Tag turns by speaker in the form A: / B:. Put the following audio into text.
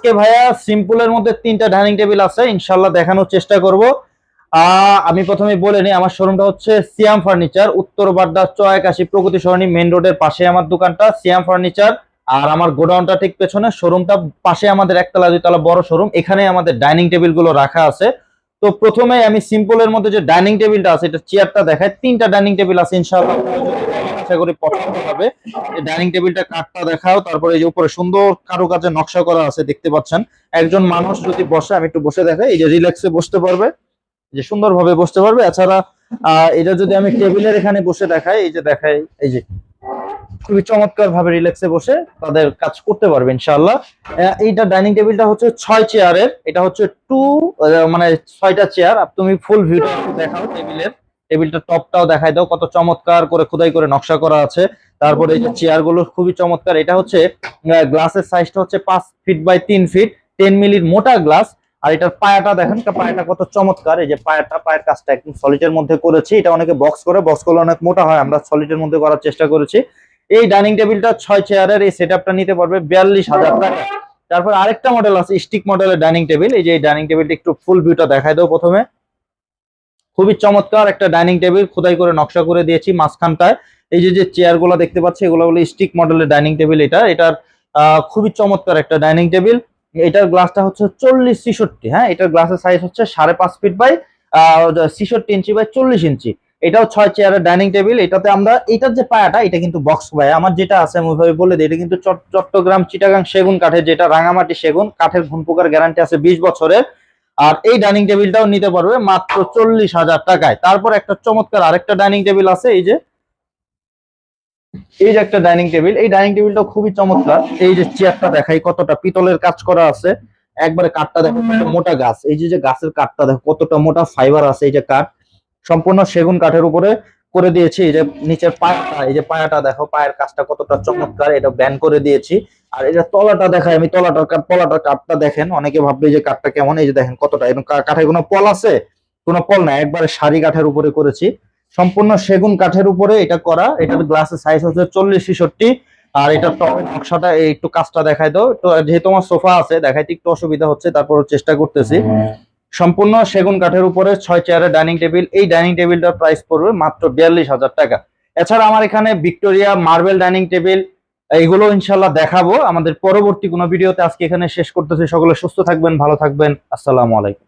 A: আজকে ভাইয়া সিম্পলের মধ্যে 3টা ডাইনিং টেবিল আছে, ইনশাআল্লাহ দেখানোর চেষ্টা করব। আমি প্রথমেই বলে নিই, আমার শোরুমটা হচ্ছে সিয়াম ফার্নিচার, উত্তর বাড্ডা 81 প্রগতি সরণি মেইন রোডের পাশে আমার দোকানটা সিয়াম ফার্নিচার। আর আমার গোডাউনটা ঠিক পেছনে, শোরুমটা পাশে আমাদের একতলা দুইতলা বড় শোরুম, এখানে আমাদের ডাইনিং টেবিল গুলো রাখা আছে। তো প্রথমে আমি সিম্পলের মধ্যে যে ডাইনিং টেবিলটা আছে, এটা চেয়ারটা দেখায়। 3টা ডাইনিং টেবিল আছে, ইনশাআল্লাহ আশা করি পছন্দ হবে। এই ডাইনিং টেবিলটা কাঠটা দেখাও, তারপরে এই যে উপরে সুন্দর কারুকাজে নকশা করা আছে দেখতে পাচ্ছেন। একজন মানুষ যদি বসে, আমি একটু বসে দেখাই, এই যে রিল্যাক্সে বসতে পারবে, যে সুন্দরভাবে বসতে পারবে। এছাড়া এটা যদি আমি টেবিলের এখানে বসে দেখাই, এই যে দেখাই, এই যে খুবই চমৎকার ভাবে রিল্যাক্সে বসে তাদের কাজ করতে পারবে ইনশাআল্লাহ। এইটা ডাইনিং টেবিলটা হচ্ছে 6 চেয়ারের, এটা হচ্ছে মানে 6টা চেয়ার। তুমি ফুল ভিউটা দেখাও টেবিলের, টেবিলটা টপটাও দেখাই দাও, কত চমৎকার করে খোদাই করে নকশা করা আছে। তারপরে এই যে চেয়ার গুলো খুবই চমৎকার। এটা হচ্ছে গ্লাসের সাইজটা হচ্ছে 5 ফিট বাই 3 ফিট, 10 মিলির মোটা গ্লাস। আর এটার পায়াটা দেখেন, পায়াটা কত চমৎকার। এই যে পায়ের কাজটা একদম সলিডের মধ্যে করেছি। এটা অনেকে বক্স করলে অনেক মোটা হয়, আমরা সলিডের মধ্যে করার চেষ্টা করেছি। এই ডাইনিং টেবিলটা 6 চেয়ারের, এই সেটআপটা নিতে পারবে 42,000 টাকা। তারপর আরেকটা মডেল আছে স্টিক মডেলের ডাইনিং টেবিল। এই যে এই ডাইনিং টেবিলটা একটু ফুল ভিউটা দেখাই দাও প্রথমে। খুবই চমৎকার একটা ডাইনিং টেবিল, খোদাই করে নকশা করে দিয়েছি মাঝখানটায়। এই যে চেয়ার গুলো দেখতে পাচ্ছি, এগুলো হলো স্টিক মডেলের ডাইনিং টেবিল। এটার খুবই চমৎকার একটা ডাইনিং টেবিল। এটার গ্লাসটা হচ্ছে 40-66, হ্যাঁ, এটার গ্লাসের সাইজ হচ্ছে 5.5 ফিট বাই 66 ইঞ্চি বাই 40 ইঞ্চি। এটাও 6 চেয়ারের ডাইনিং টেবিল। এটাতে আমরা, এটার যে পায়াটা, এটা কিন্তু বক্স পায়া। আমার যেটা আছে আমি ওইভাবে বলে দিই, এটা কিন্তু চট্টগ্রাম চিটাগাং সেগুন কাঠের, যেটা রাঙামাটি সেগুন কাঠের, ঘুন পোকার গ্যারান্টি আছে 20 বছরের। আর এই ডাইনিং টেবিলটাও নিতে পারবে মাত্র 40,000 টাকায়। তারপর একটা চমৎকার আরেকটা ডাইনিং টেবিল আছে, এই যে একটা ডাইনিং টেবিল। এই ডাইনিং টেবিলটা খুবই চমৎকার। এই যে চেয়ারটা দেখাই, কতটা পিতলের কাজ করা আছে, একবারে কাঠটা দেখো মোটা গাছ। এই যে গাছের কাঠটা দেখো কতটা মোটা ফাইবার আছে। এই যে কাঠ সম্পূর্ণ সেগুন কাঠের উপরে করে দিয়েছি। এই যে নিচের পায়াটা, এই যে পায়াটা দেখো, পায়ের কাজটা কতটা চমৎকার, এটা ব্যান্ড করে দিয়েছি। আর এই যে তলাটা দেখাই আমি, তলাটার কাঠটা দেখেন, অনেকে ভাববে যে কাঠটা কেমন। এই যে দেখেন কতটা, এবং কাঠে কোনো পল আছে? কোনো পল নাই, একবারে সারি কাঠের উপরে করেছি, সম্পূর্ণ সেগুন কাঠের উপরে এটা করা। এটার গ্লাসের সাইজ হচ্ছে 40-66। আর এটা টপের নকশাটা, একটু কাজটা দেখাই দাও তো, যেহেতু আমার সোফা আছে দেখাইতে একটু অসুবিধা হচ্ছে, তারপর চেষ্টা করতেছি। সম্পূর্ণ সেগুন কাঠের উপরে 6 চেয়ারের ডাইনিং টেবিল। এই ডাইনিং টেবিলটার প্রাইস পড়বে মাত্র 42,000 টাকা। এছাড়া আমার এখানে ভিক্টোরিয়া মার্বেল ডাইনিং টেবিল, এইগুলো ইনশাল্লাহ দেখাবো আমাদের পরবর্তী কোনো ভিডিওতে। আজকে এখানে শেষ করতেছি। সকলে সুস্থ থাকবেন, ভালো থাকবেন। আসসালামু আলাইকুম।